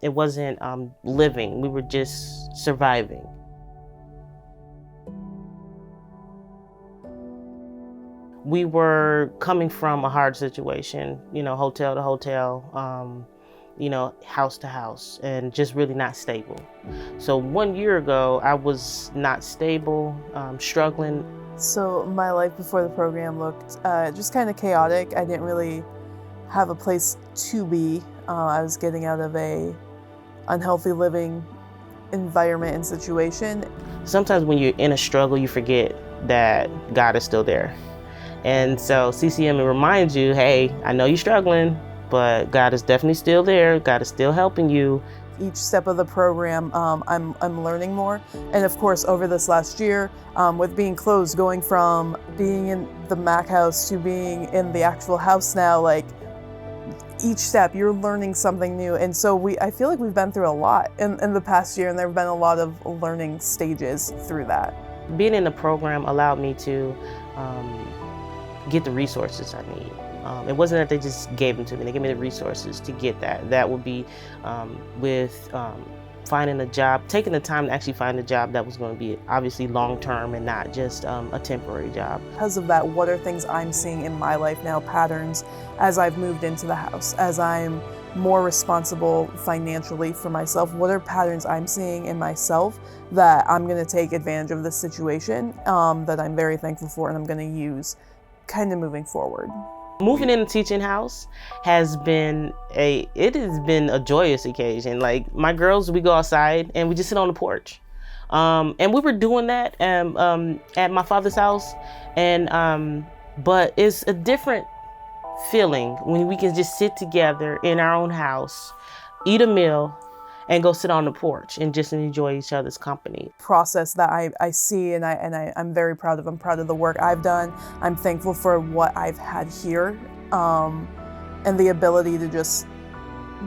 It wasn't living. We were just surviving. We were coming from a hard situation, hotel to hotel, house to house, and just really not stable. So 1 year ago, I was not stable, struggling. So my life before the program looked just kind of chaotic. I didn't really have a place to be. I was getting out of a unhealthy living environment and situation. Sometimes when you're in a struggle, you forget that God is still there. And so CCM reminds you, hey, I know you're struggling, but God is definitely still there. God is still helping you. Each step of the program, I'm learning more. And of course, over this last year, with being closed, going from being in the MAC house to being in the actual house now, like each step you're learning something new. And so I feel like we've been through a lot in the past year, and there have been a lot of learning stages through that. Being in the program allowed me to get the resources I need. It wasn't that they just gave them to me, they gave me the resources to get that. That would be with finding a job, taking the time to actually find a job that was going to be obviously long-term and not just a temporary job. Because of that, what are things I'm seeing in my life now, patterns, as I've moved into the house, as I'm more responsible financially for myself? What are patterns I'm seeing in myself that I'm going to take advantage of this situation that I'm very thankful for and I'm going to use kind of moving forward? Moving in the teaching house has been a joyous occasion. Like my girls, we go outside and we just sit on the porch. And we were doing that at my father's house. But it's a different feeling when we can just sit together in our own house, eat a meal, and go sit on the porch and just enjoy each other's company. Process that I see and I'm very proud of. I'm proud of the work I've done. I'm thankful for what I've had here and the ability to just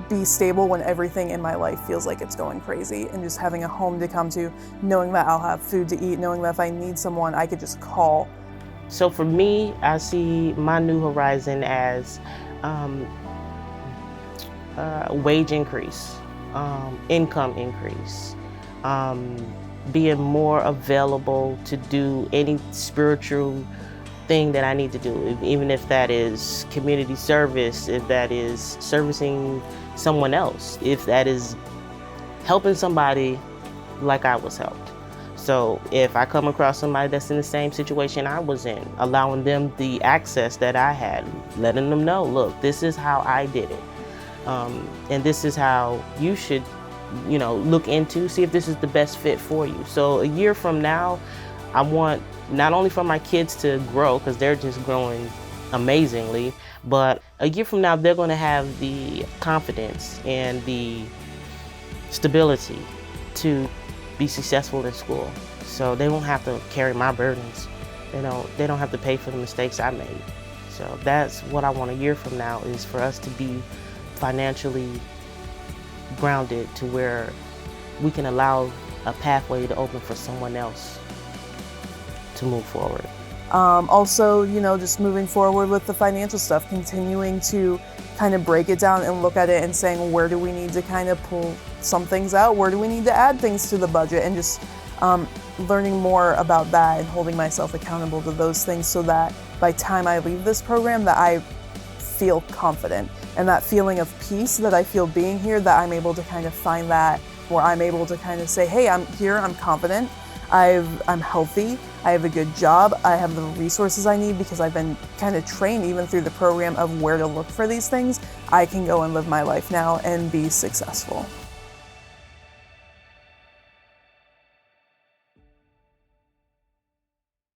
be stable when everything in my life feels like it's going crazy, and just having a home to come to, knowing that I'll have food to eat, knowing that if I need someone, I could just call. So for me, I see my new horizon as wage increase. Income increase, being more available to do any spiritual thing that I need to do, even if that is community service, if that is servicing someone else, if that is helping somebody like I was helped. So if I come across somebody that's in the same situation I was in, allowing them the access that I had, letting them know, look, this is how I did it. And this is how you should, look into, see if this is the best fit for you. So a year from now, I want not only for my kids to grow, because they're just growing amazingly, but a year from now, they're going to have the confidence and the stability to be successful in school. So they won't have to carry my burdens. They don't have to pay for the mistakes I made. So that's what I want a year from now, is for us to be financially grounded to where we can allow a pathway to open for someone else to move forward. Also, just moving forward with the financial stuff, continuing to kind of break it down and look at it and saying, where do we need to kind of pull some things out? Where do we need to add things to the budget? And just learning more about that and holding myself accountable to those things, so that by the time I leave this program, that I feel confident, and that feeling of peace that I feel being here, that I'm able to kind of find that, where I'm able to kind of say, hey, I'm here, I'm confident, I'm healthy, I have a good job, I have the resources I need because I've been kind of trained even through the program of where to look for these things. I can go and live my life now and be successful.